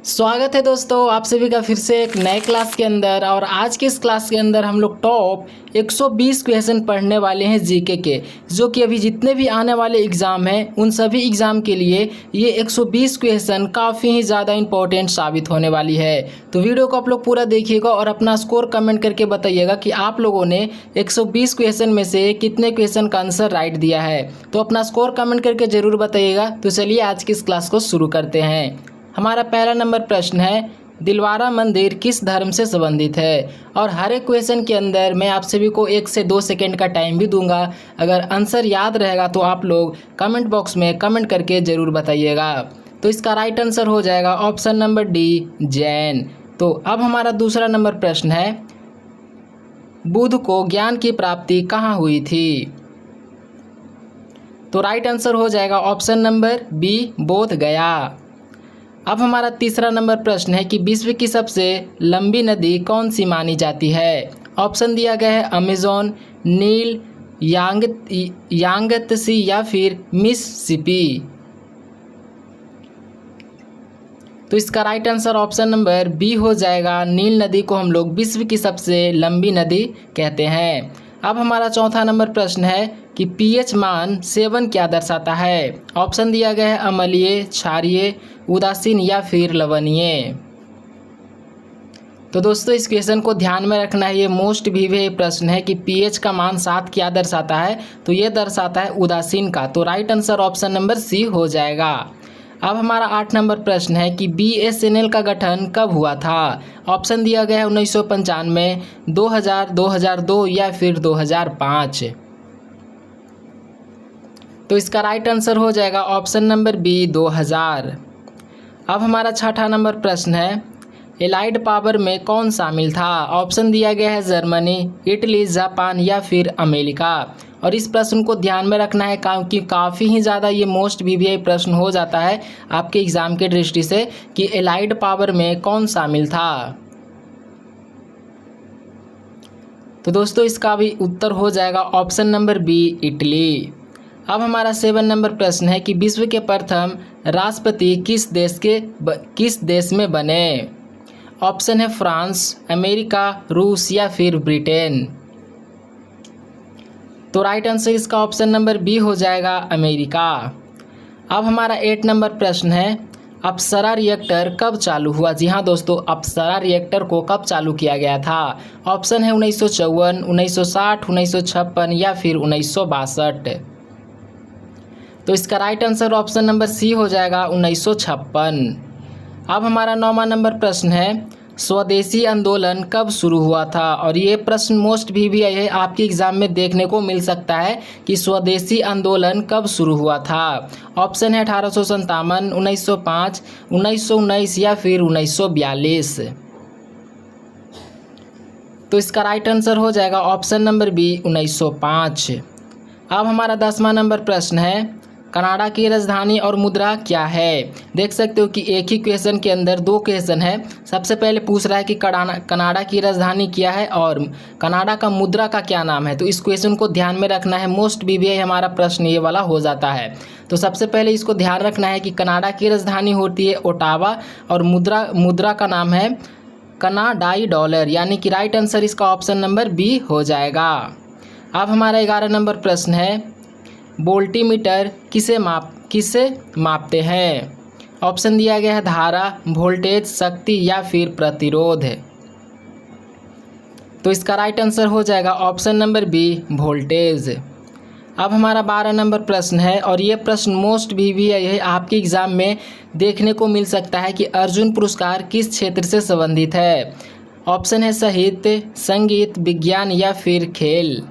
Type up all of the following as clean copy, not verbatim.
स्वागत है दोस्तों, आप सभी का फिर से एक नए क्लास के अंदर। और आज की इस क्लास के अंदर हम लोग टॉप 120 क्वेश्चन पढ़ने वाले हैं जीके के, जो कि अभी जितने भी आने वाले एग्ज़ाम हैं उन सभी एग्ज़ाम के लिए ये 120 क्वेश्चन काफ़ी ही ज़्यादा इंपॉर्टेंट साबित होने वाली है। तो वीडियो को आप लोग पूरा देखिएगा और अपना स्कोर कमेंट करके बताइएगा कि आप लोगों ने 120 क्वेश्चन में से कितने क्वेश्चन का आंसर राइट दिया है। तो अपना स्कोर कमेंट करके ज़रूर बताइएगा। तो चलिए आज की इस क्लास को शुरू करते हैं। हमारा पहला नंबर प्रश्न है, दिलवारा मंदिर किस धर्म से संबंधित है। और हर एक क्वेश्चन के अंदर मैं आप सभी को 1 से 2 सेकंड का टाइम भी दूंगा। अगर आंसर याद रहेगा तो आप लोग कमेंट बॉक्स में कमेंट करके ज़रूर बताइएगा। तो इसका राइट आंसर हो जाएगा ऑप्शन नंबर डी, जैन। तो अब हमारा दूसरा नंबर प्रश्न है, बुद्ध को ज्ञान की प्राप्ति कहाँ हुई थी। तो राइट आंसर हो जाएगा ऑप्शन नंबर बी, बोध गया। अब हमारा तीसरा नंबर प्रश्न है कि विश्व की सबसे लंबी नदी कौन सी मानी जाती है। ऑप्शन दिया गया है अमेज़न, नील, यांगत्से या फिर मिसिसिपी। तो इसका right answer option number B हो जाएगा। नील नदी को हम लोग विश्व की सबसे लंबी नदी कहते हैं। अब हमारा चौथा नंबर प्रश्न है कि पीएच मान 7 क्या दर्शाता है। ऑप्शन दिया गया है अम्लीय, क्षारीय, उदासीन या फिर लवणीय। तो दोस्तों इस क्वेश्चन को ध्यान में रखना है, ये मोस्ट भी प्रश्न है कि पीएच का मान 7 क्या दर्शाता है। तो ये दर्शाता है उदासीन का। तो right answer option number C हो जाएगा। अब हमारा 8 नंबर प्रश्न है कि बीएसएनएल का गठन कब हुआ था। ऑप्शन दिया गया है 1995, 2000, 2002 या फिर 2005। तो इसका राइट आंसर हो जाएगा ऑप्शन नंबर बी, 2000। अब हमारा छठा नंबर प्रश्न है, एलाइड पावर में कौन शामिल था। ऑप्शन दिया गया है जर्मनी, इटली, जापान या फिर अमेरिका। और इस प्रश्न को ध्यान में रखना है क्योंकि काफ़ी ही ज़्यादा ये मोस्ट वीवीआई प्रश्न हो जाता है आपके एग्ज़ाम के दृष्टि से कि एलाइड पावर में कौन शामिल था। तो दोस्तों इसका भी उत्तर हो जाएगा ऑप्शन नंबर बी, इटली। अब हमारा 7 नंबर प्रश्न है कि विश्व के प्रथम राष्ट्रपति किस देश में बने। ऑप्शन है फ्रांस, अमेरिका, रूस या फिर ब्रिटेन। तो राइट आंसर इसका ऑप्शन नंबर बी हो जाएगा, अमेरिका। अब हमारा 8 नंबर प्रश्न है, अप्सरा रिएक्टर कब चालू हुआ। जी हाँ दोस्तों, अप्सरा रिएक्टर को कब चालू किया गया था। ऑप्शन है 1954, 1960, 1956 या फिर 1962। तो इसका right answer option number C हो जाएगा, 1956। अब हमारा 9वां नंबर प्रश्न है, स्वदेशी आंदोलन कब शुरू हुआ था। और ये प्रश्न मोस्ट भी है आपके एग्जाम में देखने को मिल सकता है कि स्वदेशी आंदोलन कब शुरू हुआ था। ऑप्शन है 1857, 1905, 1919 या फिर 1942। तो इसका राइट आंसर हो जाएगा ऑप्शन नंबर बी, 1905। अब हमारा 10वां नंबर प्रश्न है, कनाडा की राजधानी और मुद्रा क्या है। देख सकते हो कि एक ही क्वेश्चन के अंदर 2 क्वेश्चन है। सबसे पहले पूछ रहा है कि कनाडा की राजधानी क्या है और कनाडा का मुद्रा का क्या नाम है। तो इस क्वेश्चन को ध्यान में रखना है, मोस्ट वीवीआई हमारा प्रश्न ये वाला हो जाता है। तो सबसे पहले इसको ध्यान रखना है कि कनाडा की राजधानी होती है ओटावा और मुद्रा का नाम है कनाडाई डॉलर, यानी कि राइट आंसर इसका ऑप्शन नंबर बी हो जाएगा। अब हमारा 11 नंबर प्रश्न है, वोल्टीमीटर किसे मापते हैं। ऑप्शन दिया गया है धारा, वोल्टेज, शक्ति या फिर प्रतिरोध। तो इसका राइट आंसर हो जाएगा ऑप्शन नंबर बी, वोल्टेज। अब हमारा 12 नंबर प्रश्न है और ये प्रश्न मोस्ट भी है आपके एग्जाम में देखने को मिल सकता है कि अर्जुन पुरस्कार किस क्षेत्र से संबंधित है। ऑप्शन है साहित्य, संगीत, विज्ञान या फिर खेल।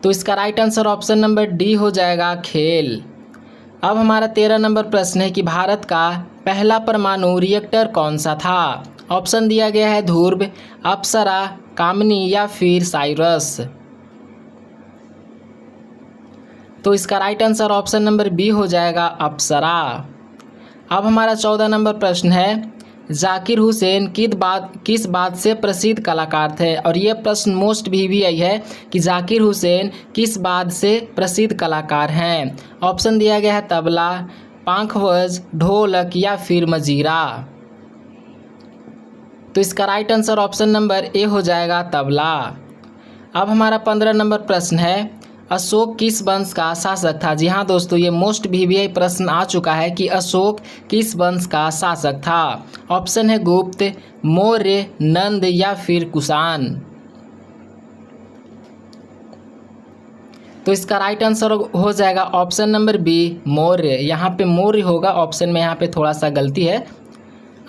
तो इसका right answer option number D हो जाएगा, खेल। अब हमारा 13 नंबर प्रश्न है कि भारत का पहला परमाणु रिएक्टर कौन सा था। ऑप्शन दिया गया है ध्रुव, अप्सरा, कामिनी या फिर साइरस। तो इसका right answer option number B हो जाएगा, अप्सरा। अब हमारा 14 नंबर प्रश्न है, जाकिर हुसैन किस बात से प्रसिद्ध कलाकार थे। और ये प्रश्न मोस्ट भी आई है कि जाकिर हुसैन किस बात से प्रसिद्ध कलाकार हैं। ऑप्शन दिया गया है तबला, पांखवज, ढोलक या फिर मजीरा। तो इसका राइट आंसर ऑप्शन नंबर ए हो जाएगा तबला। अब हमारा 15 नंबर प्रश्न है, अशोक किस वंश का शासक था। जी हाँ दोस्तों, ये मोस्ट वीवीआई प्रश्न आ चुका है कि अशोक किस वंश का शासक था। ऑप्शन है गुप्त, मौर्य, नंद या फिर कुषाण। तो इसका राइट आंसर हो जाएगा ऑप्शन नंबर बी, मौर्य। यहाँ पे मौर्य होगा, ऑप्शन में यहाँ पे थोड़ा सा गलती है।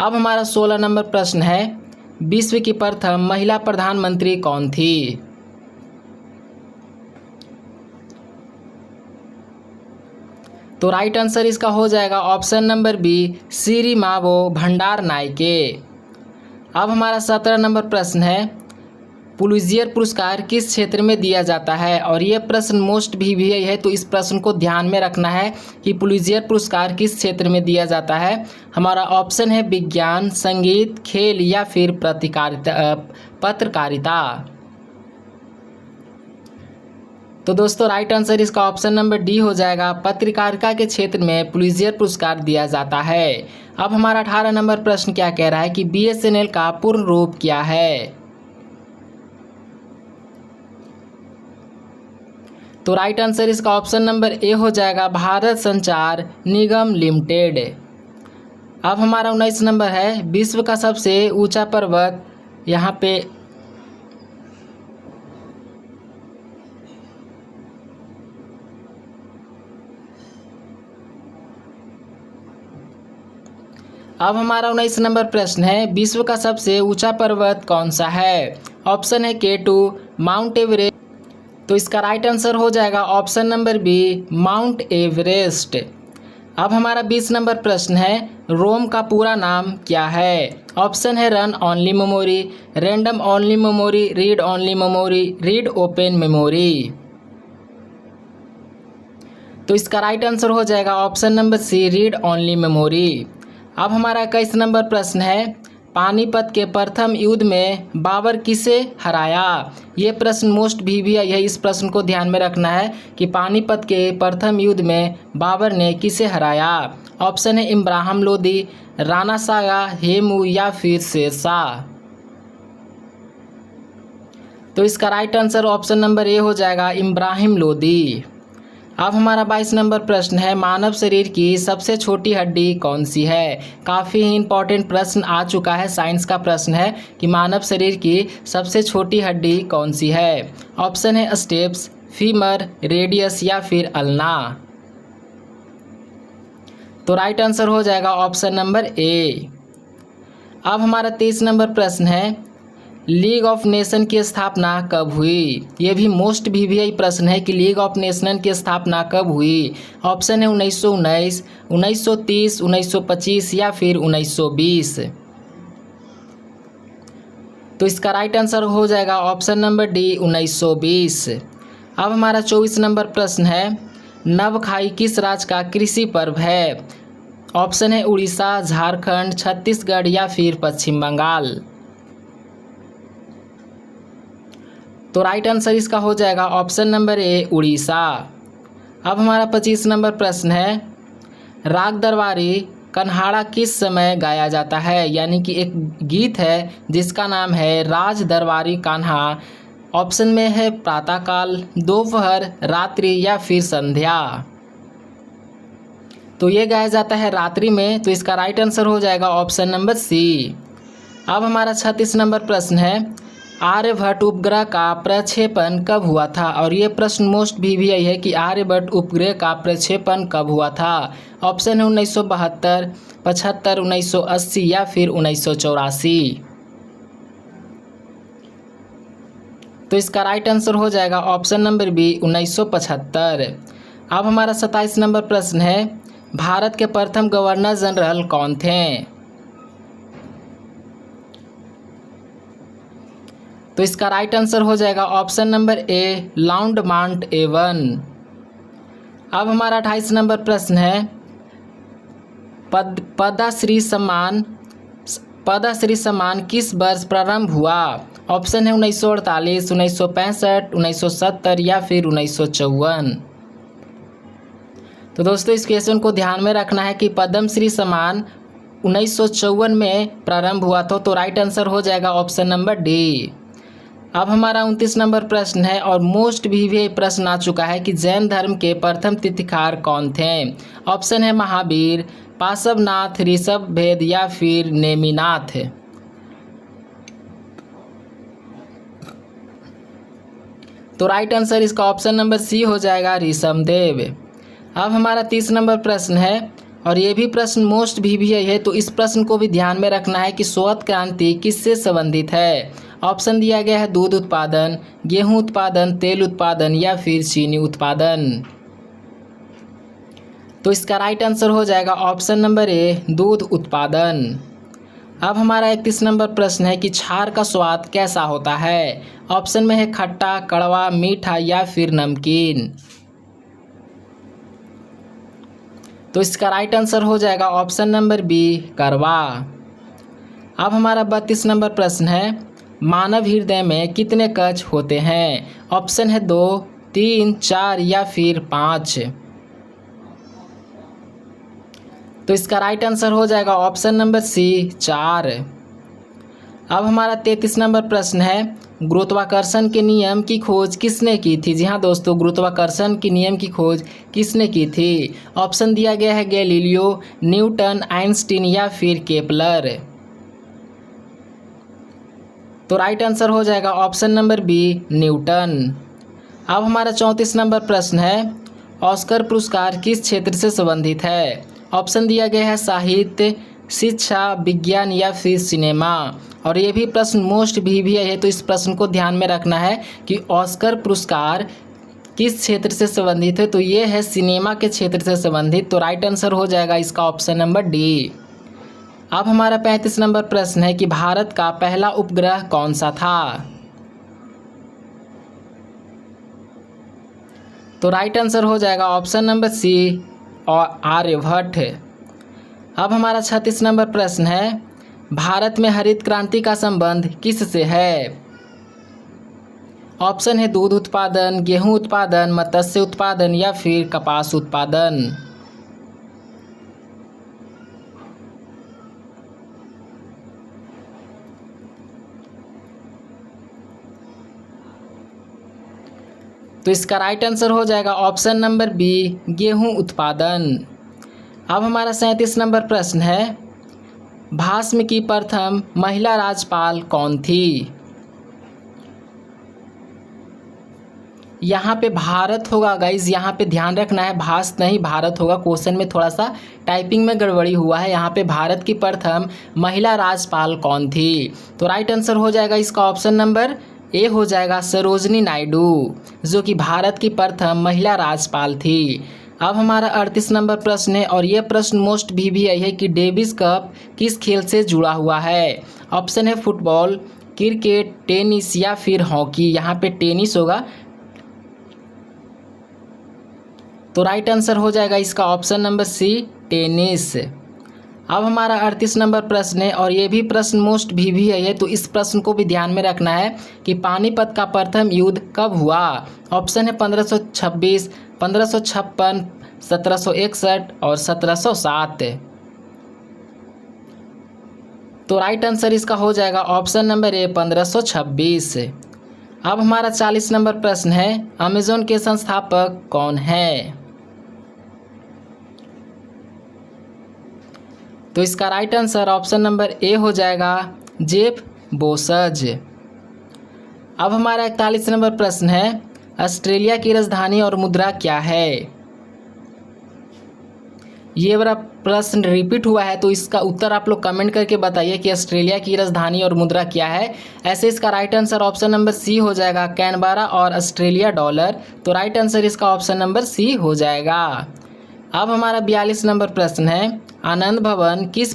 अब हमारा 16 नंबर प्रश्न है, विश्व की प्रथम महिला प्रधानमंत्री कौन थी। तो राइट आंसर इसका हो जाएगा option number B, Sirimavo Bandaranaike. अब हमारा 17 नंबर प्रश्न है, पुलित्जर पुरस्कार किस क्षेत्र में दिया जाता है। और ये प्रश्न मोस्ट वीवीआई है, तो इस प्रश्न को ध्यान में रखना है कि पुलित्जर पुरस्कार किस क्षेत्र में दिया जाता है। हमारा ऑप्शन है विज्ञान, संगीत, खेल या फिर पत्रकारिता। तो दोस्तों राइट आंसर इसका ऑप्शन नंबर डी हो जाएगा, पत्रकारिता के क्षेत्र में पुलित्जर पुरस्कार दिया जाता है। अब हमारा 18 नंबर प्रश्न क्या कह रहा है कि बीएसएनएल का पूर्ण रूप क्या है। तो राइट आंसर इसका ऑप्शन नंबर ए हो जाएगा, भारत संचार निगम लिमिटेड। अब हमारा 19 नंबर है, विश्व का सबसे ऊंचा पर्वत। यहाँ पे अब हमारा 19 नंबर प्रश्न है, विश्व का सबसे ऊंचा पर्वत कौन सा है। ऑप्शन है K2, माउंट एवरेस्ट। तो इसका राइट आंसर हो जाएगा option number B, Mount Everest. अब हमारा 20 नंबर प्रश्न है, रोम का पूरा नाम क्या है। ऑप्शन है run only memory, random only memory, read only memory, read open memory. तो इसका राइट आंसर हो जाएगा option number C, read only memory. अब हमारा 21 नंबर प्रश्न है, पानीपत के प्रथम युद्ध में बाबर किसे हराया। ये प्रश्न मोस्ट वीवीआई है, इस प्रश्न को ध्यान में रखना है कि पानीपत के प्रथम युद्ध में बाबर ने किसे हराया। ऑप्शन है इब्राहिम लोदी, राणा सागा, हेमू या फिर शेरशाह। तो इसका राइट आंसर ऑप्शन नंबर ए हो जाएगा, इब्राहिम लोदी। अब हमारा 22 नंबर प्रश्न है, मानव शरीर की सबसे छोटी हड्डी कौन सी है। काफ़ी इंपॉर्टेंट प्रश्न आ चुका है, साइंस का प्रश्न है कि मानव शरीर की सबसे छोटी हड्डी कौन सी है। ऑप्शन है स्टेप्स, फीमर, रेडियस या फिर अल्ना। तो राइट आंसर हो जाएगा ऑप्शन नंबर ए। अब हमारा 23 नंबर प्रश्न है, लीग ऑफ नेशन की स्थापना कब हुई। ये भी मोस्ट वीवीआई प्रश्न है कि लीग ऑफ नेशन की स्थापना कब हुई। ऑप्शन है 1919, 1930, 1925 या फिर 1920। तो इसका राइट आंसर हो जाएगा ऑप्शन नंबर डी, 1920। अब हमारा 24 नंबर प्रश्न है, नवखाई किस राज्य का कृषि पर्व है। ऑप्शन है उड़ीसा, झारखंड, छत्तीसगढ़ या फिर पश्चिम बंगाल। तो राइट आंसर इसका हो जाएगा ऑप्शन नंबर ए, उड़ीसा। अब हमारा 25 नंबर प्रश्न है, राग दरबारी कन्हाड़ा किस समय गाया जाता है। यानी कि एक गीत है जिसका नाम है राज दरबारी कान्हा। ऑप्शन में है प्रातःकाल, दोपहर, रात्रि या फिर संध्या। तो ये गाया जाता है रात्रि में, तो इसका राइट आंसर हो जाएगा ऑप्शन नंबर सी। अब हमारा 36 नंबर प्रश्न है, आर्यभट्ट उपग्रह का प्रक्षेपण कब हुआ था। और ये प्रश्न मोस्ट वीवीआई है कि आर्यभट्ट उपग्रह का प्रक्षेपण कब हुआ था। ऑप्शन है 1972, 75, 1980 या फिर 1984। तो इसका राइट आंसर हो जाएगा ऑप्शन नंबर बी, 1975। अब हमारा 27 नंबर प्रश्न है, भारत के प्रथम गवर्नर जनरल कौन थे। तो इसका राइट आंसर हो जाएगा option number A, Lord Mountbatten. अब हमारा 28 नंबर प्रश्न है, पद्मश्री सम्मान किस वर्ष प्रारंभ हुआ। ऑप्शन है 1948, 1965, 1970 या फिर 1954। तो दोस्तों इस क्वेश्चन को ध्यान में रखना है कि पद्मश्री सम्मान 1954 में प्रारंभ हुआ था। तो राइट आंसर हो जाएगा ऑप्शन नंबर डी। अब हमारा 29 नंबर प्रश्न है और मोस्ट भी प्रश्न आ चुका है कि जैन धर्म के प्रथम तीर्थंकर कौन थे। ऑप्शन है महावीर, पार्श्वनाथ, ऋषभ भेद या फिर नेमिनाथ। तो राइट आंसर इसका ऑप्शन नंबर सी हो जाएगा ऋषभदेव। अब हमारा 30 नंबर प्रश्न है और ये भी प्रश्न मोस्ट भी है। तो इस प्रश्न को भी ध्यान में रखना है कि श्वेत क्रांति किससे संबंधित है। ऑप्शन दिया गया है दूध उत्पादन, गेहूं उत्पादन, तेल उत्पादन या फिर चीनी उत्पादन। तो इसका राइट आंसर हो जाएगा ऑप्शन नंबर ए दूध उत्पादन। अब हमारा 31 नंबर प्रश्न है कि छाछ का स्वाद कैसा होता है। ऑप्शन में है खट्टा, कड़वा, मीठा या फिर नमकीन। तो इसका राइट आंसर हो जाएगा ऑप्शन नंबर बी कड़वा। अब हमारा 32 नंबर प्रश्न है मानव हृदय में कितने कक्ष होते हैं। ऑप्शन है 2, 3, 4 या फिर 5। तो इसका राइट आंसर हो जाएगा ऑप्शन नंबर सी 4। अब हमारा 33 नंबर प्रश्न है गुरुत्वाकर्षण के नियम की खोज किसने की थी। जी हाँ दोस्तों, गुरुत्वाकर्षण के नियम की खोज किसने की थी। ऑप्शन दिया गया है गैलीलियो, न्यूटन, आइंस्टीन या फिर केपलर। तो राइट आंसर हो जाएगा ऑप्शन नंबर बी न्यूटन। अब हमारा 34 नंबर प्रश्न है ऑस्कर पुरस्कार किस क्षेत्र से संबंधित है। ऑप्शन दिया गया है साहित्य, शिक्षा, विज्ञान या फिर सिनेमा। और ये भी प्रश्न मोस्ट भी है। तो इस प्रश्न को ध्यान में रखना है कि ऑस्कर पुरस्कार किस क्षेत्र से संबंधित है। तो ये है सिनेमा के क्षेत्र से संबंधित। तो राइट आंसर हो जाएगा इसका ऑप्शन नंबर डी। अब हमारा 35 नंबर प्रश्न है कि भारत का पहला उपग्रह कौन सा था। तो राइट आंसर हो जाएगा ऑप्शन नंबर सी और आर्यभट्ट। अब हमारा 36 नंबर प्रश्न है भारत में हरित क्रांति का संबंध किससे है। ऑप्शन है दूध उत्पादन, गेहूं उत्पादन, मत्स्य उत्पादन या फिर कपास उत्पादन। तो इसका राइट आंसर हो जाएगा ऑप्शन नंबर बी गेहूं उत्पादन। अब हमारा 37 नंबर प्रश्न है भाष्म की प्रथम महिला राज्यपाल कौन थी। यहाँ पे भारत होगा गाइज, यहाँ पे ध्यान रखना है, भाष नहीं भारत होगा। क्वेश्चन में थोड़ा सा टाइपिंग में गड़बड़ी हुआ है। यहाँ पे भारत की प्रथम महिला राज्यपाल कौन थी। तो राइट आंसर हो जाएगा इसका ऑप्शन नंबर ए हो जाएगा सरोजनी नायडू, जो कि भारत की प्रथम महिला राज्यपाल थी। अब हमारा 38 नंबर प्रश्न है और ये प्रश्न मोस्ट भी है कि डेविस कप किस खेल से जुड़ा हुआ है। ऑप्शन है फुटबॉल, क्रिकेट, टेनिस या फिर हॉकी। यहाँ पे टेनिस होगा। तो राइट आंसर हो जाएगा इसका ऑप्शन नंबर सी टेनिस। अब हमारा 38 नंबर प्रश्न है और ये भी प्रश्न मोस्ट भी है। तो इस प्रश्न को भी ध्यान में रखना है कि पानीपत का प्रथम युद्ध कब हुआ। ऑप्शन है 1526, 1556, 1761 और 1707। तो राइट आंसर इसका हो जाएगा ऑप्शन नंबर ए 1526। अब हमारा 40 नंबर प्रश्न है अमेज़न के संस्थापक कौन है। तो इसका राइट आंसर ऑप्शन नंबर ए हो जाएगा जेफ बेजोस। अब हमारा 41 नंबर प्रश्न है ऑस्ट्रेलिया की राजधानी और मुद्रा क्या है। ये बड़ा प्रश्न रिपीट हुआ है। तो इसका उत्तर आप लोग कमेंट करके बताइए कि ऑस्ट्रेलिया की राजधानी और मुद्रा क्या है। ऐसे इसका right answer option number C हो जाएगा कैनबरा और ऑस्ट्रेलिया डॉलर। तो राइट आंसर इसका ऑप्शन नंबर सी हो जाएगा। अब हमारा 42 नंबर प्रश्न है आनंद भवन किस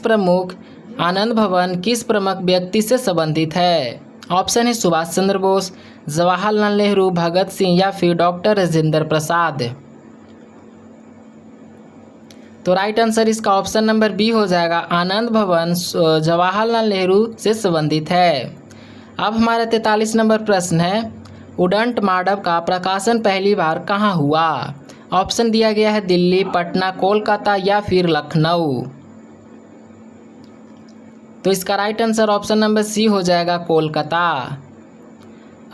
प्रमुख व्यक्ति से संबंधित है। ऑप्शन है सुभाष चंद्र बोस, जवाहरलाल नेहरू, भगत सिंह या फिर डॉक्टर राजेंद्र प्रसाद। तो राइट आंसर इसका ऑप्शन नंबर बी हो जाएगा आनंद भवन जवाहरलाल नेहरू से संबंधित है। अब हमारा 43 नंबर प्रश्न है उडंट माडव का प्रकाशन पहली बार कहाँ हुआ। ऑप्शन दिया गया है दिल्ली, पटना, कोलकाता या फिर लखनऊ। तो इसका right answer option number C हो जाएगा कोलकाता।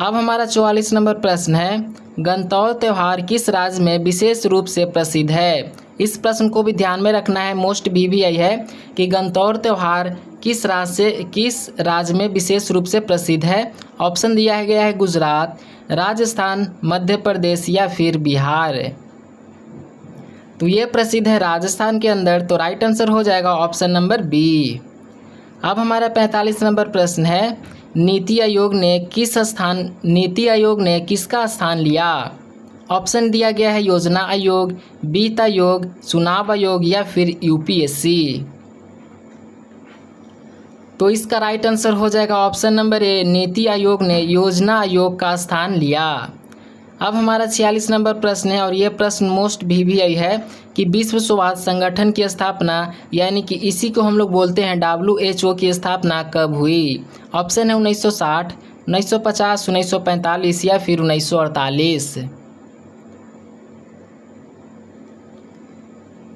अब हमारा 44 नंबर प्रश्न है, गणतौर त्यौहार किस राज्य में विशेष रूप से प्रसिद्ध है। इस प्रश्न को भी ध्यान में रखना है, मोस्ट VVI है कि गणतौर त्यौहार किस राज्य में विशेष रूप से प्रसिद्ध है। ऑप्शन दिया गया है गुजरात, राजस्थान, मध्य प्रदेश या फिर बिहार। तो ये प्रसिद्ध है राजस्थान के अंदर, तो राइट आंसर हो जाएगा ऑप्शन नंबर बी। अब हमारा 45 नंबर प्रश्न है, नीति आयोग ने किसका स्थान लिया। ऑप्शन दिया गया है योजना आयोग, वित्त आयोग, चुनाव आयोग या फिर UPSC। तो इसका राइट आंसर हो जाएगा ऑप्शन नंबर ए, नीति आयोग ने योजना आयोग का स्थान लिया। अब हमारा 46 नंबर प्रश्न है और ये प्रश्न मोस्ट VVI है कि विश्व स्वास्थ्य संगठन की स्थापना यानी कि इसी को हम लोग बोलते हैं WHO की स्थापना कब हुई। ऑप्शन है 1960, 1950, 1945 या फिर 1948।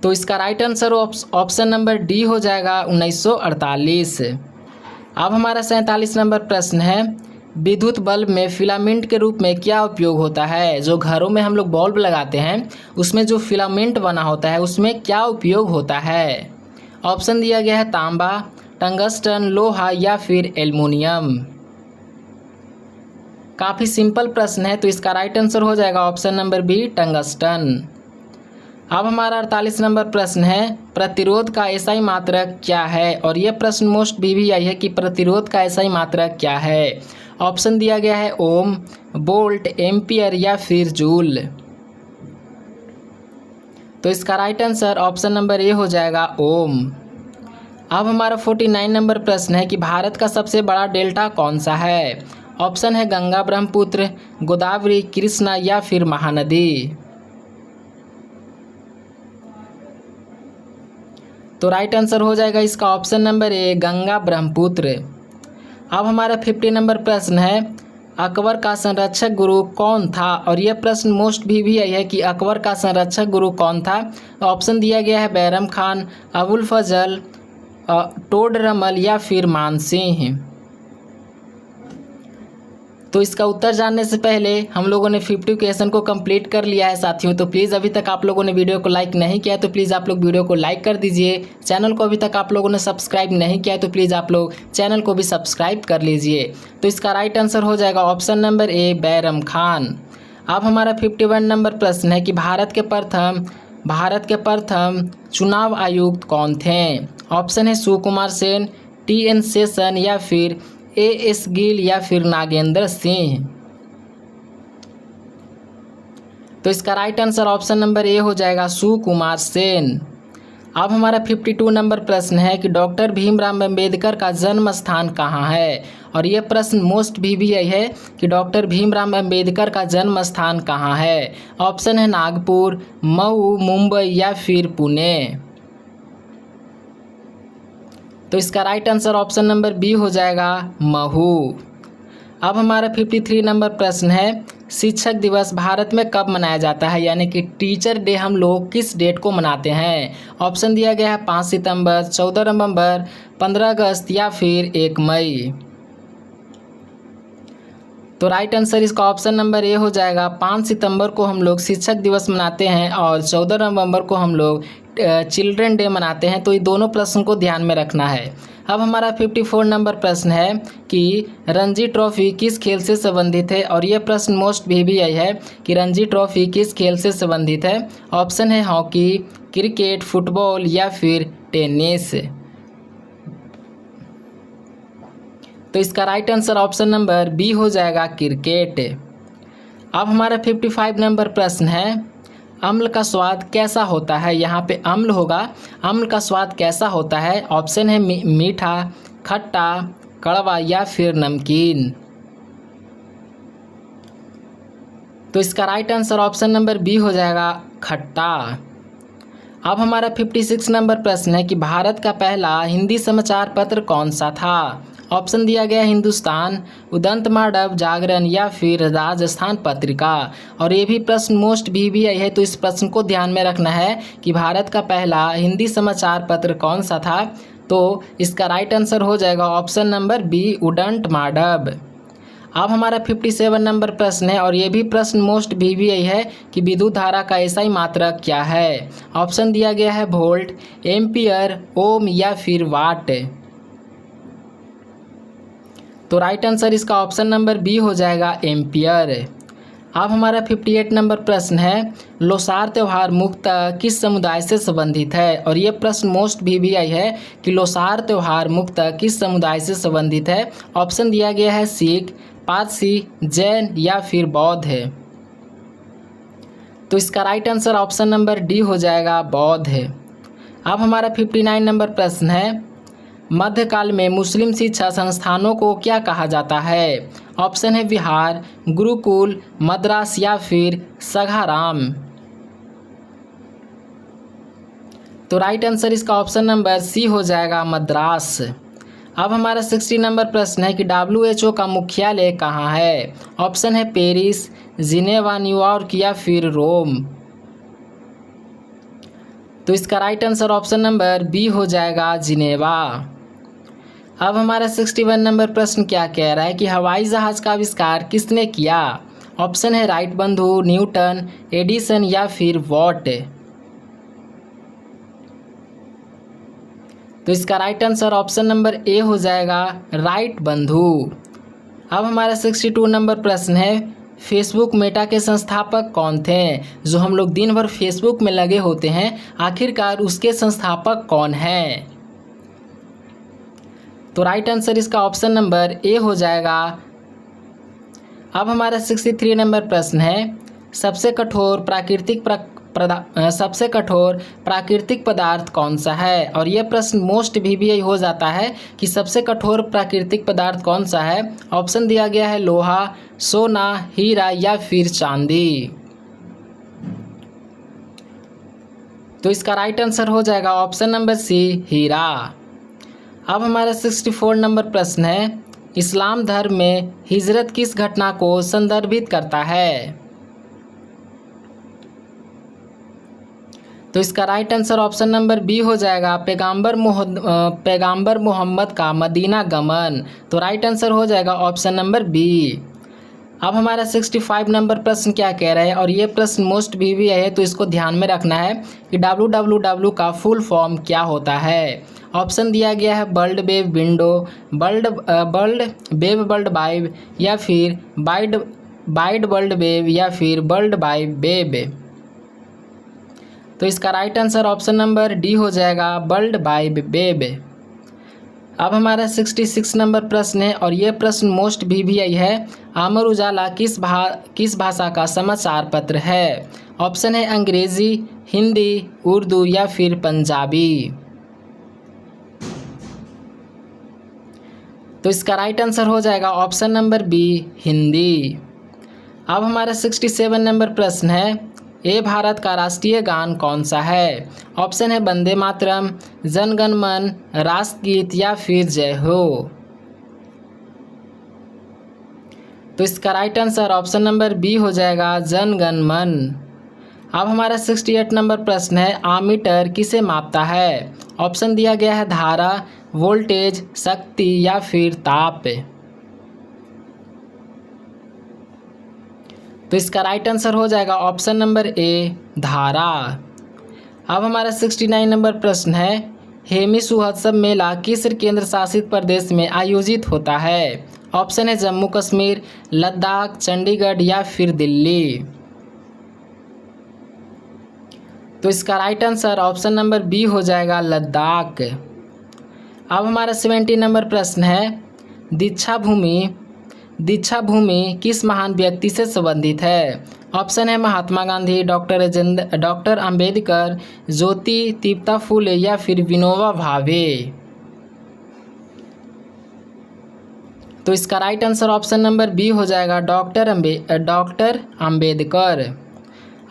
तो इसका right answer option number D हो जाएगा 1948। अब हमारा 47 नंबर प्रश्न है, विद्युत बल्ब में फिलामेंट के रूप में क्या उपयोग होता है। जो घरों में हम लोग बल्ब लगाते हैं उसमें जो फिलामेंट बना होता है उसमें क्या उपयोग होता है। ऑप्शन दिया गया है तांबा, टंगस्टन, लोहा या फिर एल्युमिनियम। काफ़ी सिंपल प्रश्न है, तो इसका राइट आंसर हो जाएगा ऑप्शन नंबर बी, टंगस्टन। अब हमारा 48 नंबर प्रश्न है, प्रतिरोध का SI मात्रक क्या है। और यह प्रश्न मोस्ट VVI है कि प्रतिरोध का SI मात्रक क्या है। ऑप्शन दिया गया है ओम, वोल्ट, एम्पियर या फिर जूल। तो इसका राइट आंसर ऑप्शन नंबर ए हो जाएगा ओम। अब हमारा 49 नंबर प्रश्न है कि भारत का सबसे बड़ा डेल्टा कौन सा है। ऑप्शन है गंगा, ब्रह्मपुत्र, गोदावरी, कृष्णा या फिर महानदी। तो राइट आंसर हो जाएगा इसका ऑप्शन नंबर ए, गंगा ब्रह्मपुत्र। अब हमारा 50 नंबर प्रश्न है, अकबर का संरक्षक गुरु कौन था। और यह प्रश्न मोस्ट VVI है कि अकबर का संरक्षक गुरु कौन था। ऑप्शन दिया गया है बैरम खान, अबुल फजल, टोडरमल या फिर मानसिंह। तो इसका उत्तर जानने से पहले हम लोगों ने 50 क्वेश्चन को कंप्लीट कर लिया है साथियों। तो प्लीज़ अभी तक आप लोगों ने वीडियो को लाइक नहीं किया है तो प्लीज़ आप लोग वीडियो को लाइक कर दीजिए। चैनल को अभी तक आप लोगों ने सब्सक्राइब नहीं किया है तो प्लीज़ आप लोग चैनल को भी सब्सक्राइब कर लीजिए। तो इसका राइट आंसर हो जाएगा ऑप्शन नंबर ए, बैरम खान। अब हमारा 51 नंबर प्रश्न है कि भारत के प्रथम चुनाव आयुक्त कौन थे। ऑप्शन है सुकुमार सेन, TN शेषन या फिर AS गिल या फिर नागेंद्र सिंह। तो इसका राइट आंसर ऑप्शन नंबर ए हो जाएगा सुकुमार सेन। अब हमारा 52 नंबर प्रश्न है कि डॉक्टर भीमराव अंबेडकर का जन्म स्थान कहाँ है। और यह प्रश्न मोस्ट VVI है कि डॉक्टर भीमराव अंबेडकर का जन्म स्थान कहाँ है। ऑप्शन है नागपुर, मऊ, मुंबई या फिर पुणे। तो इसका right answer option number B हो जाएगा महू। अब हमारा 53 नंबर प्रश्न है, शिक्षक दिवस भारत में कब मनाया जाता है, यानी कि टीचर डे हम लोग किस डेट को मनाते हैं। ऑप्शन दिया गया है 5 सितंबर, 14 नवंबर, 15 अगस्त या फिर 1 मई। तो राइट आंसर इसका ऑप्शन नंबर ए हो जाएगा 5 सितंबर को हम लोग शिक्षक दिवस मनाते हैं और 14 नवंबर को हम लोग चिल्ड्रन डे मनाते हैं। तो ये दोनों प्रश्न को ध्यान में रखना है। अब हमारा 54 नंबर प्रश्न है कि रणजी ट्रॉफी किस खेल से संबंधित है। और यह प्रश्न मोस्ट VVI है कि रणजी ट्रॉफी किस खेल से संबंधित है। ऑप्शन है हॉकी, क्रिकेट, फुटबॉल या फिर टेनिस। तो इसका right answer option number B हो जाएगा क्रिकेट। अब हमारा 55 नंबर प्रश्न है, अम्ल का स्वाद कैसा होता है। यहाँ पे अम्ल होगा, अम्ल का स्वाद कैसा होता है। ऑप्शन है मीठा, खट्टा, कड़वा या फिर नमकीन। तो इसका right answer option number B हो जाएगा खट्टा। अब हमारा 56 नंबर प्रश्न है कि भारत का पहला हिंदी समाचार पत्र कौन सा था। ऑप्शन दिया गया है हिंदुस्तान, उदंतमाडव, जागरण या फिर राजस्थान पत्रिका। और ये भी प्रश्न मोस्ट VBI है, तो इस प्रश्न को ध्यान में रखना है कि भारत का पहला हिंदी समाचार पत्र कौन सा था। तो इसका राइट आंसर हो जाएगा ऑप्शन नंबर बी, उदंतमाडव। अब हमारा 57 नंबर प्रश्न है और ये भी प्रश्न मोस्ट VBI है कि विद्युत धारा का SI मात्रक क्या है। ऑप्शन दिया गया है वोल्ट, एम्पियर, ओम या फिर वाट। तो राइट आंसर इसका ऑप्शन नंबर बी हो जाएगा, एम्पियर। अब हमारा 58 नंबर प्रश्न है, लोसार त्यौहार मुख्यतः किस समुदाय से संबंधित है। और ये प्रश्न मोस्ट VBI है कि लोसार त्यौहार मुख्यतः किस समुदाय से संबंधित है। ऑप्शन दिया गया है सिख, पारसी, जैन या फिर बौद्ध है। तो इसका right answer option number D हो जाएगा, बौद्ध है। अब हमारा 59 नंबर प्रश्न है, मध्यकाल में मुस्लिम शिक्षा संस्थानों को क्या कहा जाता है। ऑप्शन है विहार, गुरुकुल, मद्रास या फिर सघाराम। तो राइट आंसर इसका ऑप्शन नंबर सी हो जाएगा, मद्रास। अब हमारा 60 नंबर प्रश्न है कि WHO का मुख्यालय कहाँ है। ऑप्शन है पेरिस, जिनेवा, न्यूयॉर्क या फिर रोम। तो इसका right answer option number B हो जाएगा, जिनेवा। अब हमारा 61 नंबर प्रश्न क्या कह रहा है कि हवाई जहाज का आविष्कार किसने किया। ऑप्शन है राइट बंधु, न्यूटन, एडिसन या फिर वॉट। तो इसका राइट आंसर ऑप्शन नंबर ए हो जाएगा, राइट बंधु। अब हमारा 62 नंबर प्रश्न है, फेसबुक मेटा के संस्थापक कौन थे। जो हम लोग दिन भर फेसबुक में लगे होते हैं, आखिरकार उसके संस्थापक कौन हैं। तो राइट आंसर इसका ऑप्शन नंबर ए हो जाएगा। अब हमारा 63 नंबर प्रश्न है, सबसे कठोर प्राकृतिक पदार्थ कौन सा है। और यह प्रश्न मोस्ट VBI हो जाता है कि सबसे कठोर प्राकृतिक पदार्थ कौन सा है। ऑप्शन दिया गया है लोहा, सोना, हीरा या फिर चांदी। तो इसका राइट आंसर हो जाएगा ऑप्शन नंबर सी, हीरा। अब हमारा 64 नंबर प्रश्न है, इस्लाम धर्म में हिजरत किस घटना को संदर्भित करता है। तो इसका right answer option number B हो जाएगा, पैगंबर मोहम्मद का मदीना गमन। तो राइट आंसर हो जाएगा ऑप्शन नंबर बी। अब हमारा 65 नंबर प्रश्न क्या कह रहा है और ये प्रश्न मोस्ट VBI है, तो इसको ध्यान में रखना है कि WWW का फुल फॉर्म क्या होता है। ऑप्शन दिया गया है world web window, world web world wide या फिर वाइड वर्ल्ड वेब या फिर वर्ल्ड वाइड वेब। तो इसका right answer option number D हो जाएगा, वर्ल्ड वाइड वेब। अब हमारा 66 नंबर प्रश्न है और ये प्रश्न मोस्ट VBI है, अमर उजाला किस भाषा का समाचार पत्र है। ऑप्शन है अंग्रेजी, हिंदी, उर्दू या फिर पंजाबी। तो इसका राइट आंसर हो जाएगा ऑप्शन नंबर बी, हिंदी। अब हमारा 67 नंबर प्रश्न है, ये भारत का राष्ट्रीय गान कौन सा है। ऑप्शन है वंदे मातरम, जन गण मन, राष्ट्रगीत या फिर जय हो। तो इसका right answer option number B हो जाएगा, जन गण मन। अब हमारा 68 नंबर प्रश्न है, आमीटर किसे मापता है। ऑप्शन दिया गया है धारा, वोल्टेज, शक्ति या फिर ताप। तो इसका राइट आंसर हो जाएगा ऑप्शन नंबर ए, धारा। अब हमारा 69 नंबर प्रश्न है, हेमिस महोत्सव मेला किस केंद्र शासित प्रदेश में आयोजित होता है। ऑप्शन है जम्मू कश्मीर, लद्दाख, चंडीगढ़ या फिर दिल्ली। तो इसका right answer option number B हो जाएगा, लद्दाख। अब हमारा 70 नंबर प्रश्न है, दीक्षा भूमि किस महान व्यक्ति से संबंधित है। ऑप्शन है महात्मा गांधी, डॉक्टर अंबेडकर, ज्योति तीप्ता फूले या फिर विनोबा भावे। तो इसका right answer option number B हो जाएगा, डॉक्टर अंबेडकर।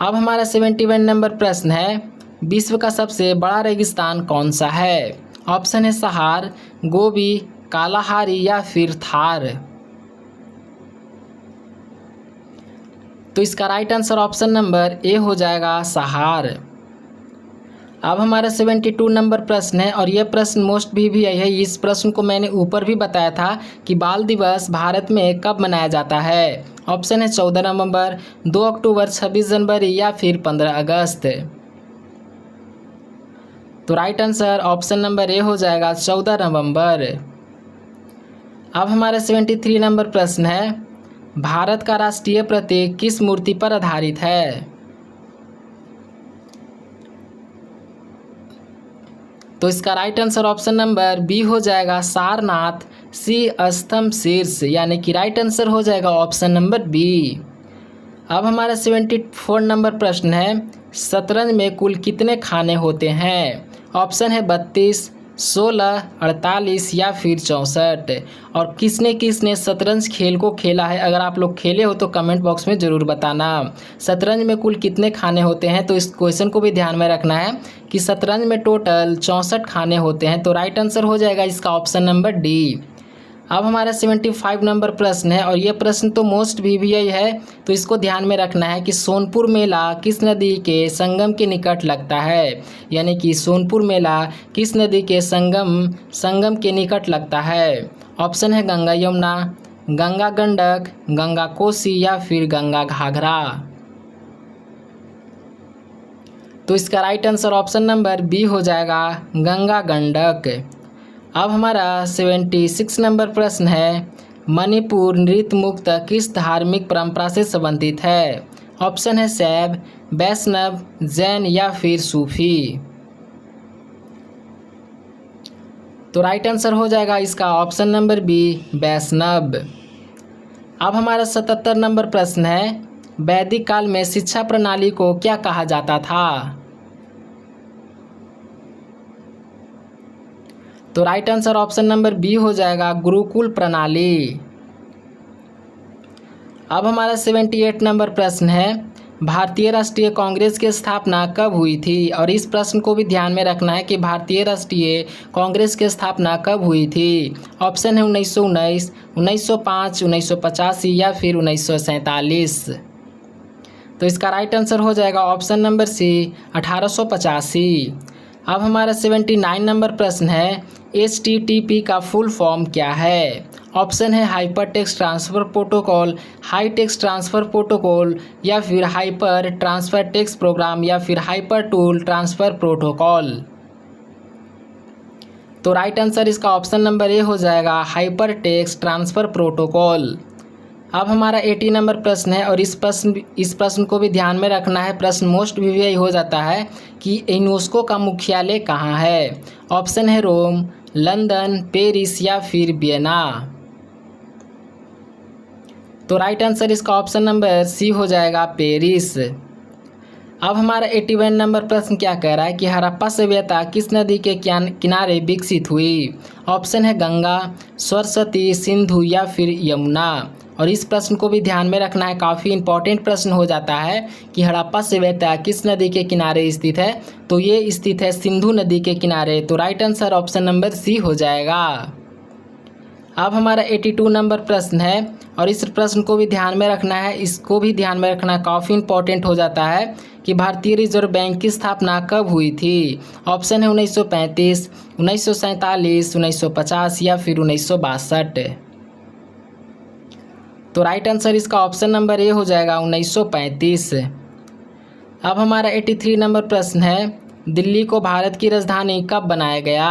अब हमारा 71 नंबर प्रश्न है, विश्व का सबसे बड़ा रेगिस्तान कौन सा है। ऑप्शन है सहार, गोबी, कालाहारी या फिर थार। तो इसका राइट आंसर ऑप्शन नंबर ए हो जाएगा सहार। अब हमारा 72 नंबर प्रश्न है और यह प्रश्न मोस्ट भी यही है। इस प्रश्न को मैंने ऊपर भी बताया था कि बाल दिवस भारत में कब मनाया जाता है। ऑप्शन है 14 नवंबर, 2 अक्टूबर, 26 जनवरी या फिर 15 अगस्त। तो राइट आंसर ऑप्शन नंबर ए हो जाएगा 14 नवंबर। अब हमारा 73 नंबर प्रश्न है, भारत का राष्ट्रीय प्रतीक किस मूर्ति पर आधारित है। तो इसका right answer option number B हो जाएगा सारनाथ सी स्तंभ शीर्ष, यानी कि राइट आंसर हो जाएगा ऑप्शन नंबर बी। अब हमारा 74 नंबर प्रश्न है, शतरंज में कुल कितने खाने होते हैं। ऑप्शन है 32, 16, 48 या फिर 64। और किसने किसने शतरंज खेल को खेला है, अगर आप लोग खेले हो तो कमेंट बॉक्स में ज़रूर बताना। शतरंज में कुल कितने खाने होते हैं, तो इस क्वेश्चन को भी ध्यान में रखना है कि शतरंज में टोटल 64 खाने होते हैं। तो राइट आंसर हो जाएगा इसका ऑप्शन नंबर डी। अब हमारा 75 नंबर प्रश्न है और ये प्रश्न तो मोस्ट भी यही है, तो इसको ध्यान में रखना है कि सोनपुर मेला किस नदी के संगम के निकट लगता है। यानी कि सोनपुर मेला किस नदी के संगम के निकट लगता है। ऑप्शन है गंगा यमुना, गंगा गंडक, गंगा कोसी या फिर गंगा घाघरा। तो इसका right answer option number B हो जाएगा गंगा गंडक। अब हमारा 76 नंबर प्रश्न है, मणिपुर नृत्य मुक्त किस धार्मिक परंपरा से संबंधित है। ऑप्शन है शैव, वैष्णव, जैन या फिर सूफी। तो राइट आंसर हो जाएगा इसका ऑप्शन नंबर बी वैष्णव। अब हमारा 77 नंबर प्रश्न है, वैदिक काल में शिक्षा प्रणाली को क्या कहा जाता था। तो right answer option number B हो जाएगा गुरुकुल प्रणाली। अब हमारा 78 नंबर प्रश्न है, भारतीय राष्ट्रीय कांग्रेस की स्थापना कब हुई थी। और इस प्रश्न को भी ध्यान में रखना है कि भारतीय राष्ट्रीय कांग्रेस की स्थापना कब हुई थी। ऑप्शन है 1919, 1905, 1985 या फिर 1947। तो इसका राइट आंसर हो जाएगा ऑप्शन नंबर सी 1885। अब हमारा 79 नंबर प्रश्न है, HTTP का फुल फॉर्म क्या है। ऑप्शन है hyper text transfer protocol, high text transfer protocol या फिर हाइपर ट्रांसफ़र टेक्स्ट प्रोग्राम या फिर हाइपर टूल ट्रांसफ़र प्रोटोकॉल। तो राइट आंसर इसका ऑप्शन नंबर ए हो जाएगा हाइपर टेक्स्ट ट्रांसफ़र प्रोटोकॉल। अब हमारा 80 नंबर प्रश्न है और इस प्रश्न को भी ध्यान में रखना है। प्रश्न मोस्ट भी यही हो जाता है कि यूनेस्को का मुख्यालय कहाँ है। ऑप्शन है रोम, लंदन, पेरिस या फिर वियना। तो राइट आंसर इसका ऑप्शन नंबर सी हो जाएगा पेरिस। अब हमारा 81 नंबर प्रश्न क्या कह रहा है कि हड़प्पा सभ्यता किस नदी के किनारे विकसित हुई। ऑप्शन है गंगा, सरस्वती, सिंधु या फिर यमुना। और इस प्रश्न को भी ध्यान में रखना है, काफ़ी इंपॉर्टेंट प्रश्न हो जाता है कि हड़प्पा सभ्यता किस नदी के किनारे स्थित है। तो ये स्थित है सिंधु नदी के किनारे। तो right answer option number C हो जाएगा। अब हमारा 82 नंबर प्रश्न है और इस प्रश्न को भी ध्यान में रखना है, इसको भी ध्यान में रखना काफ़ी इंपॉर्टेंट हो जाता है कि भारतीय रिजर्व बैंक की स्थापना कब हुई थी। ऑप्शन है 1935, 1947, 1950 या फिर 1962। तो राइट आंसर इसका ऑप्शन नंबर ए हो जाएगा 1935। अब हमारा 83 नंबर प्रश्न है, दिल्ली को भारत की राजधानी कब बनाया गया।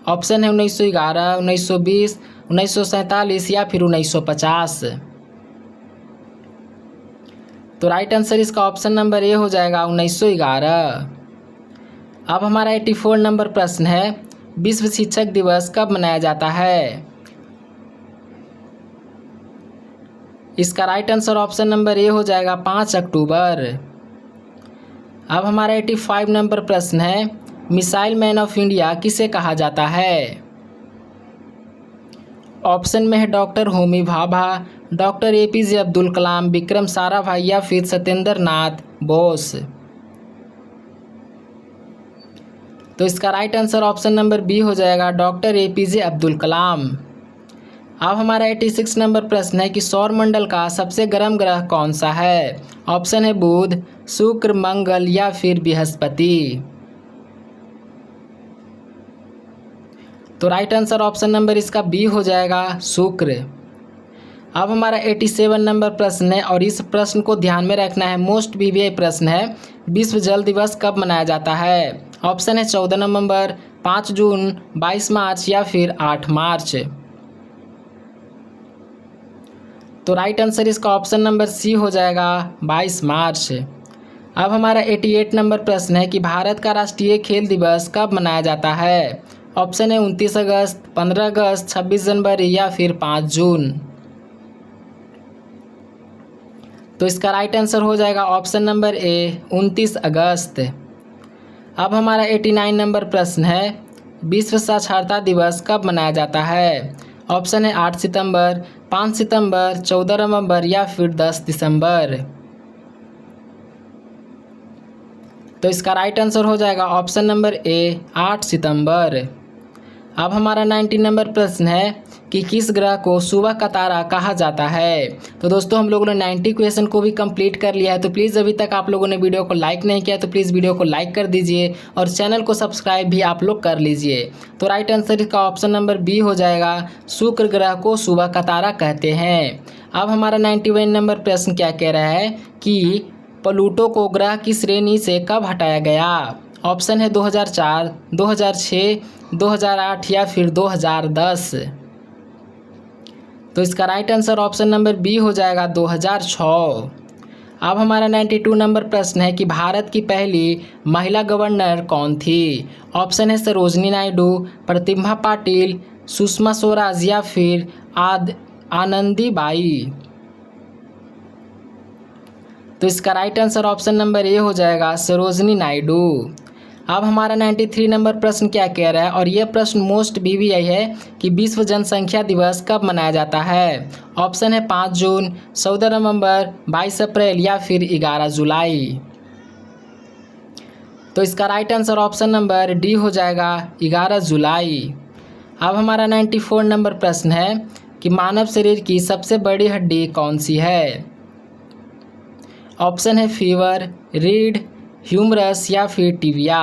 ऑप्शन है 1911, 1920, 1947 या फिर 1950। तो राइट आंसर इसका ऑप्शन नंबर ए हो जाएगा 1911। अब हमारा 84 नंबर प्रश्न है, विश्व शिक्षक दिवस कब मनाया जाता है। इसका राइट आंसर ऑप्शन नंबर ए हो जाएगा 5 अक्टूबर। अब हमारा 85 नंबर प्रश्न है, मिसाइल मैन ऑफ इंडिया किसे कहा जाता है। ऑप्शन में है doctor Homi Bhabha, doctor APJ Abdul Kalam, Vikram Sarabhai या फिर सत्येंद्र नाथ बोस। तो इसका right answer option number B हो जाएगा डॉक्टर APJ अब्दुल कलाम। अब हमारा 86 नंबर प्रश्न है कि सौर मंडल का सबसे गर्म ग्रह कौन सा है। ऑप्शन है बुध, शुक्र, मंगल या फिर बृहस्पति। तो राइट आंसर ऑप्शन नंबर इसका बी हो जाएगा, शुक्र। अब हमारा 87 नंबर प्रश्न है और इस प्रश्न को ध्यान में रखना है, मोस्ट वीवीआई प्रश्न है। विश्व जल दिवस कब मनाया जाता है। ऑप्शन है 14 नवंबर, 5 जून, 22 मार्च या फिर 8 मार्च। तो राइट आंसर इसका ऑप्शन नंबर सी हो जाएगा, 22 मार्च। अब हमारा 88 नंबर प्रश्न है कि भारत का राष्ट्रीय खेल दिवस कब मनाया जाता है। ऑप्शन है 29 अगस्त, 15 अगस्त, 26 जनवरी या फिर 5 जून। तो इसका राइट आंसर हो जाएगा ऑप्शन नंबर ए, 29 अगस्त। अब हमारा 89 नंबर प्रश्न है, विश्व साक्षरता दिवस कब मनाया जाता है। ऑप्शन है 8 सितंबर, 5 सितंबर, 14 नवंबर या फिर 10 दिसंबर। तो इसका राइट आंसर हो जाएगा ऑप्शन नंबर ए, 8 सितंबर। अब हमारा 90 नंबर प्रश्न है कि किस ग्रह को सुबह का तारा कहा जाता है। तो दोस्तों हम लोगों ने 90 क्वेश्चन को भी कंप्लीट कर लिया है। तो प्लीज़ अभी तक आप लोगों ने वीडियो को लाइक नहीं किया तो प्लीज़ वीडियो को लाइक कर दीजिए और चैनल को सब्सक्राइब भी आप लोग कर लीजिए। तो राइट आंसर इसका ऑप्शन नंबर बी हो जाएगा, शुक्र ग्रह को सुबह का तारा कहते हैं। अब हमारा 91 नंबर प्रश्न क्या कह रहा है कि प्लूटो को ग्रह की श्रेणी से कब हटाया गया। ऑप्शन है 2004, 2006, 2008 या फिर 2010। तो इसका right answer option number B हो जाएगा, 2006। अब हमारा 92 नंबर प्रश्न है कि भारत की पहली महिला गवर्नर कौन थी। ऑप्शन है सरोजनी नायडू, प्रतिभा पाटिल, सुषमा स्वराज या फिर आनंदीबाई। तो इसका राइट आंसर ऑप्शन नंबर ए हो जाएगा, सरोजनी नायडू। अब हमारा 93 नंबर प्रश्न क्या कह रहा है और यह प्रश्न मोस्ट वीवीआई है कि विश्व जनसंख्या दिवस कब मनाया जाता है। ऑप्शन है 5 जून, 14 नवंबर, 22 अप्रैल या फिर 11 जुलाई। तो इसका right answer option number D हो जाएगा, 11 जुलाई। अब हमारा 94 नंबर प्रश्न है कि मानव शरीर की सबसे बड़ी हड्डी कौन सी है। ऑप्शन है फीवर, रीढ़, ह्यूमरस या फिर टिबिया।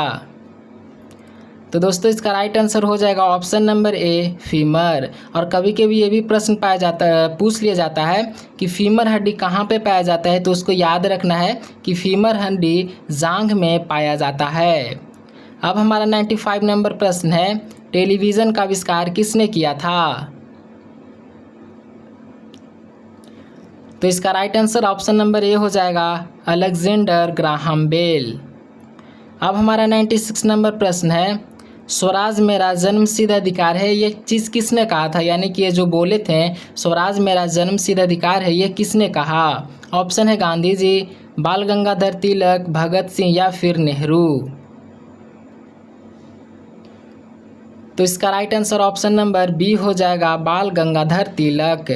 तो दोस्तों इसका राइट आंसर हो जाएगा ऑप्शन नंबर ए, फीमर। और कभी कभी ये भी प्रश्न पूछ लिया जाता है कि फीमर हड्डी कहाँ पे पाया जाता है। तो उसको याद रखना है कि फीमर हड्डी जांघ में पाया जाता है। अब हमारा 95 नंबर प्रश्न है, टेलीविज़न का आविष्कार किसने किया था। तो इसका राइट आंसर ऑप्शन नंबर ए हो जाएगा, अलेक्जेंडर ग्राहम बेल। अब हमारा 96 नंबर प्रश्न है, स्वराज मेरा जन्मसिद्ध अधिकार है, ये चीज़ किसने कहा था। यानी कि ये जो बोले थे स्वराज मेरा जन्मसिद्ध अधिकार है, ये किसने कहा। ऑप्शन है गांधी जी, बाल गंगाधर तिलक, भगत सिंह या फिर नेहरू। तो इसका right answer option number B हो जाएगा, बाल गंगाधर तिलक।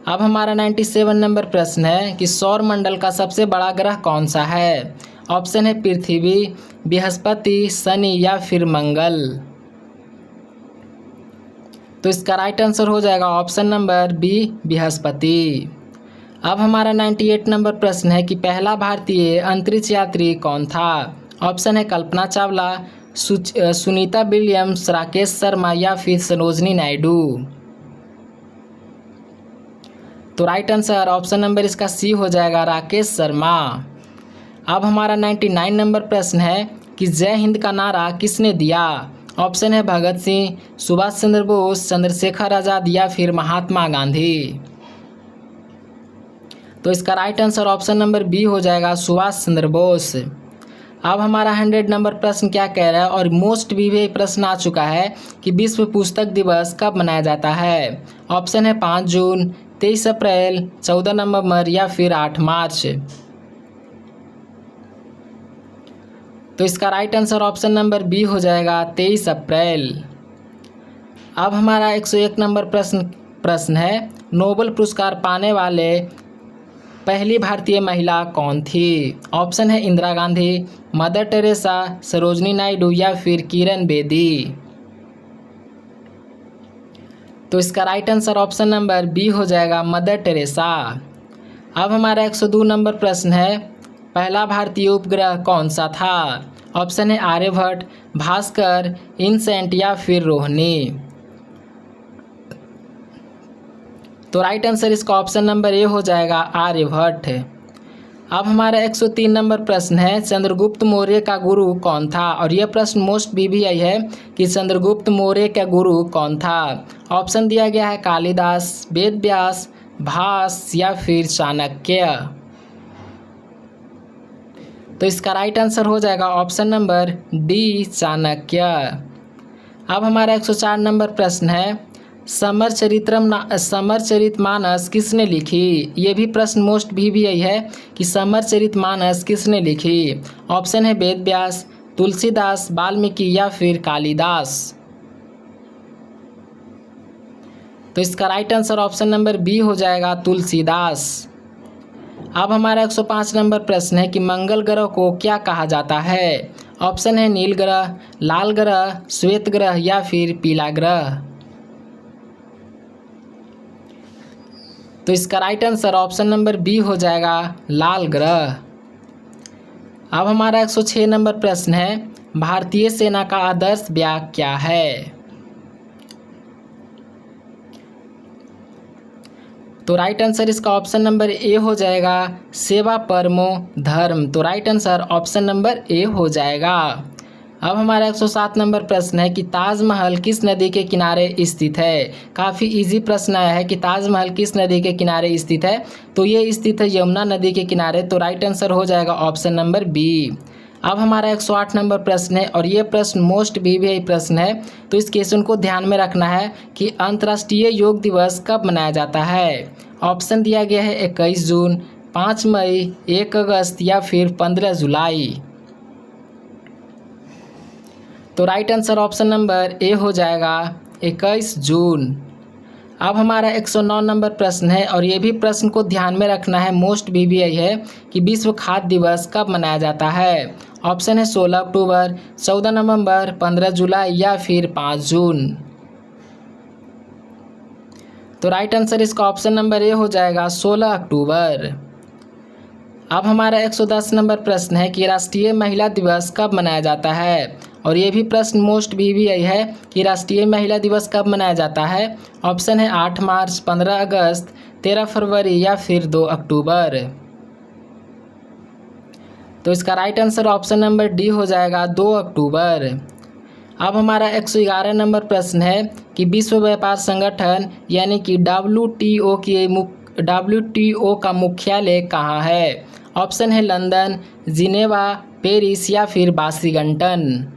अब हमारा 97 नंबर प्रश्न है कि सौर मंडल का सबसे बड़ा ग्रह कौन सा है। ऑप्शन है पृथ्वी, बृहस्पति, शनि या फिर मंगल। तो इसका राइट आंसर हो जाएगा ऑप्शन नंबर बी, बृहस्पति। अब हमारा 98 नंबर प्रश्न है कि पहला भारतीय अंतरिक्ष यात्री कौन था। ऑप्शन है कल्पना चावला, सुनीता विलियम्स, राकेश शर्मा या फिर सरोजनी नायडू। तो राइट आंसर ऑप्शन नंबर इसका सी हो जाएगा, राकेश शर्मा। अब हमारा 99 नंबर प्रश्न है कि जय हिंद का नारा किसने दिया। ऑप्शन है भगत सिंह, सुभाष चंद्र बोस, चंद्रशेखर आज़ाद या फिर महात्मा गांधी। तो इसका right answer option number B हो जाएगा, सुभाष चंद्र बोस। अब हमारा 100 नंबर प्रश्न क्या कह रहा है और मोस्ट वीवीआई प्रश्न आ चुका है कि विश्व पुस्तक दिवस कब मनाया जाता है। ऑप्शन है 5 जून, 23 अप्रैल, 14 नवंबर या फिर 8 मार्च। तो इसका right answer option number B हो जाएगा, 23 अप्रैल। अब हमारा 101 नंबर प्रश्न है, नोबेल पुरस्कार पाने वाले पहली भारतीय महिला कौन थी। ऑप्शन है इंदिरा गांधी, मदर टेरेसा, सरोजनी नायडू या फिर किरण बेदी। तो इसका right answer option number B हो जाएगा, मदर टेरेसा। अब हमारा 102 नंबर प्रश्न है, पहला भारतीय उपग्रह कौन सा था? ऑप्शन है आर्यभट्ट, भास्कर, इनसेंट या फिर रोहिणी। तो राइट आंसर इसका ऑप्शन नंबर ए हो जाएगा, आर्यभट्ट। अब हमारा 103 नंबर प्रश्न है, चंद्रगुप्त मौर्य का गुरु कौन था? और यह प्रश्न मोस्ट बीबीआई है कि चंद्रगुप्त मौर्य का गुरु कौन था? ऑप्शन दिया गया है कालिदास, वेद व्यास, भास या फिर चाणक्य। तो इसका राइट आंसर हो जाएगा ऑप्शन नंबर डी, चाणक्य। अब हमारा 104 नंबर प्रश्न है, समरचरितमानस किसने लिखी? ये भी प्रश्न मोस्ट बीबीआई है कि समरचरितमानस किसने लिखी? ऑप्शन है वेद व्यास, तुलसीदास, वाल्मीकि या फिर कालिदास। तो इसका right answer option number B हो जाएगा, तुलसीदास। अब हमारा 105 नंबर प्रश्न है कि मंगल ग्रह को क्या कहा जाता है? ऑप्शन है नील ग्रह, लाल ग्रह, श्वेत ग्रह या फिर पीला ग्रह। तो इसका right answer option number B हो जाएगा, लाल ग्रह। अब हमारा 106 नंबर प्रश्न है, भारतीय सेना का आदर्श व्याग क्या है? तो राइट आंसर इसका ऑप्शन नंबर ए हो जाएगा, सेवा परमो धर्म। तो राइट आंसर ऑप्शन नंबर ए हो जाएगा। अब हमारा 107 नंबर प्रश्न है कि ताजमहल किस नदी के किनारे स्थित है? काफ़ी इजी प्रश्न आया है कि ताजमहल किस नदी के किनारे स्थित है? तो ये स्थित है यमुना नदी के किनारे। तो राइट आंसर हो जाएगा ऑप्शन नंबर बी। अब हमारा 108 नंबर प्रश्न है और ये प्रश्न मोस्ट बीबीआई प्रश्न है। तो इस क्वेश्चन को ध्यान में रखना है कि अंतर्राष्ट्रीय योग दिवस कब मनाया जाता है? ऑप्शन दिया गया है 21 जून, 5 मई, 1 अगस्त या फिर 15 जुलाई। तो राइट आंसर ऑप्शन नंबर ए हो जाएगा, 21 जून। अब हमारा 109 नंबर प्रश्न है और ये भी प्रश्न को ध्यान में रखना है, मोस्ट बीबीआई है कि विश्व खाद्य दिवस कब मनाया जाता है? ऑप्शन है 16 अक्टूबर, 14 नवंबर, 15 जुलाई या फिर 5 जून। तो राइट आंसर इसका ऑप्शन नंबर ए हो जाएगा, 16 अक्टूबर। अब हमारा 110 नंबर प्रश्न है कि राष्ट्रीय महिला दिवस कब मनाया जाता है? और ये भी प्रश्न मोस्ट बीबीआई है कि राष्ट्रीय महिला दिवस कब मनाया जाता है? ऑप्शन है 8 मार्च, 15 अगस्त, 13 फरवरी या फिर 2 अक्टूबर। तो इसका right answer option number D हो जाएगा, 2 अक्टूबर। अब हमारा 111 नंबर प्रश्न है कि विश्व व्यापार संगठन यानी कि WTO का मुख्यालय कहाँ है? ऑप्शन है लंदन, जिनेवा, पेरिस या फिर वाशिंगटन।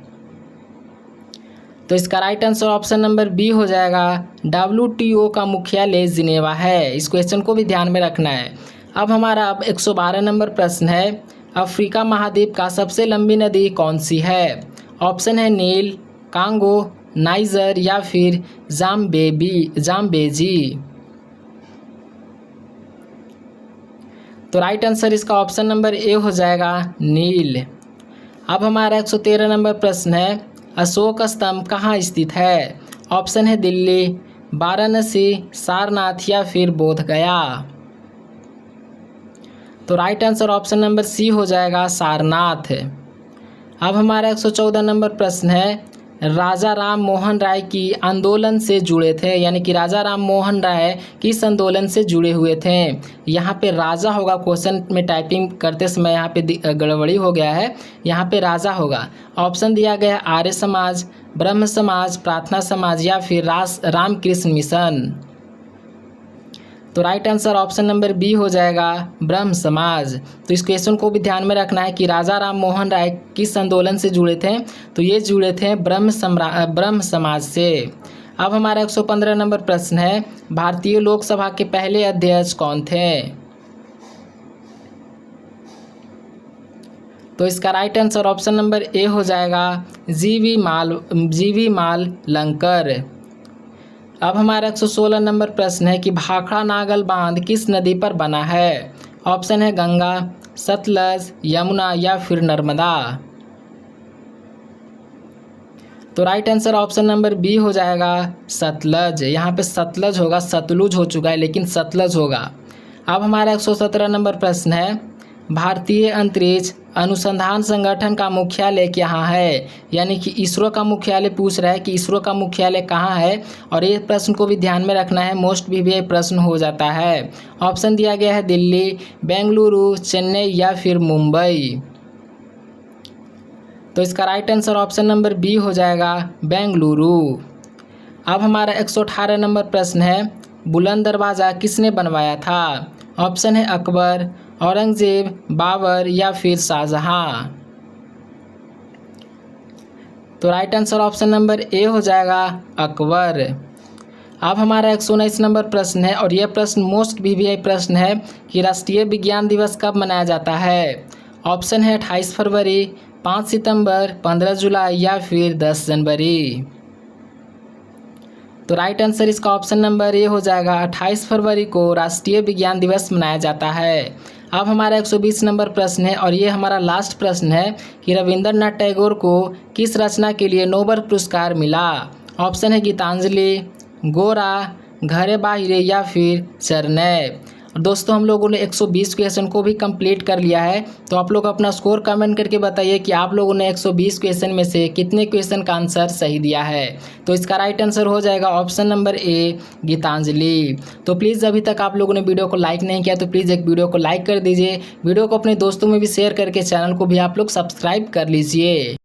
तो इसका right answer option number B हो जाएगा, WTO का मुख्यालय जिनेवा है। इस क्वेश्चन को भी ध्यान में रखना है। अब हमारा 112 नंबर प्रश्न है, अफ्रीका महाद्वीप का सबसे लंबी नदी कौन सी है? ऑप्शन है नील, कांगो, नाइजर या फिर जाम्बेजी। तो राइट आंसर इसका ऑप्शन नंबर ए हो जाएगा, नील। अब हमारा 113 नंबर प्रश्न है, अशोक स्तंभ कहाँ स्थित है? ऑप्शन है दिल्ली, वाराणसी, सारनाथ या फिर बोधगया। तो right answer option number C हो जाएगा, सारनाथ। अब हमारा 114 नंबर प्रश्न है, राजा राम मोहन राय की आंदोलन से जुड़े थे, यानी कि राजा राम मोहन राय किस आंदोलन से जुड़े हुए थे? यहाँ पे राजा होगा, क्वेश्चन में टाइपिंग करते समय यहाँ पे गड़बड़ी हो गया है, यहाँ पे राजा होगा। ऑप्शन दिया गया आर्य समाज, ब्रह्म समाज, प्रार्थना समाज या फिर रामकृष्ण मिशन। तो right answer option number B हो जाएगा, ब्रह्म समाज। तो इस क्वेश्चन को भी ध्यान में रखना है कि राजा राम मोहन राय किस आंदोलन से जुड़े थे? तो ये जुड़े थे ब्रह्म समाज से। अब हमारा 115 नंबर प्रश्न है, भारतीय लोकसभा के पहले अध्यक्ष कौन थे? तो इसका राइट आंसर ऑप्शन नंबर ए हो जाएगा, जीवी माल लंकर। अब हमारा 116 नंबर प्रश्न है कि भाखड़ा नागल बांध किस नदी पर बना है? ऑप्शन है गंगा, सतलज, यमुना या फिर नर्मदा। तो right answer option number B हो जाएगा सतलज। यहाँ पे सतलज होगा, सतलुज हो चुका है लेकिन सतलज होगा। अब हमारा 117 नंबर प्रश्न है, भारतीय अंतरिक्ष अनुसंधान संगठन का मुख्यालय कहाँ है? यानी कि इसरो का मुख्यालय पूछ रहा है कि इसरो का मुख्यालय कहाँ है, और ये प्रश्न को भी ध्यान में रखना है, मोस्ट वीवीआई प्रश्न हो जाता है। ऑप्शन दिया गया है दिल्ली, बेंगलुरु, चेन्नई या फिर मुंबई। तो इसका right answer option number B हो जाएगा बेंगलुरु। अब हमारा 118 नंबर प्रश्न है, बुलंद दरवाज़ा किसने बनवाया था? ऑप्शन है अकबर, औरंगजेब, बाबर या फिर शाहजहां। तो राइट आंसर ऑप्शन नंबर ए हो जाएगा अकबर। अब हमारा 119 नंबर प्रश्न है, और यह प्रश्न मोस्ट वीवीआई प्रश्न है कि राष्ट्रीय विज्ञान दिवस कब मनाया जाता है? ऑप्शन है 28 फरवरी, 5 सितंबर, 15 जुलाई या फिर 10 जनवरी। तो राइट आंसर इसका ऑप्शन नंबर ए हो जाएगा 28 फरवरी को राष्ट्रीय विज्ञान दिवस मनाया जाता है। अब हमारा 120 नंबर प्रश्न है, और ये हमारा लास्ट प्रश्न है कि रविंद्रनाथ टैगोर को किस रचना के लिए नोबेल पुरस्कार मिला? ऑप्शन है गीतांजलि, गोरा, घरे बाहिरे या फिर चरणय। दोस्तों हम लोगों ने 120 क्वेश्चन को भी कंप्लीट कर लिया है। तो आप लोग अपना स्कोर कमेंट करके बताइए कि आप लोगों ने 120 क्वेश्चन में से कितने क्वेश्चन का आंसर सही दिया है। तो इसका राइट आंसर हो जाएगा ऑप्शन नंबर ए गीतांजलि। तो प्लीज़ अभी तक आप लोगों ने वीडियो को लाइक नहीं किया तो प्लीज़ एक वीडियो को लाइक कर दीजिए, वीडियो को अपने दोस्तों में भी शेयर करके चैनल को भी आप लोग सब्सक्राइब कर लीजिए।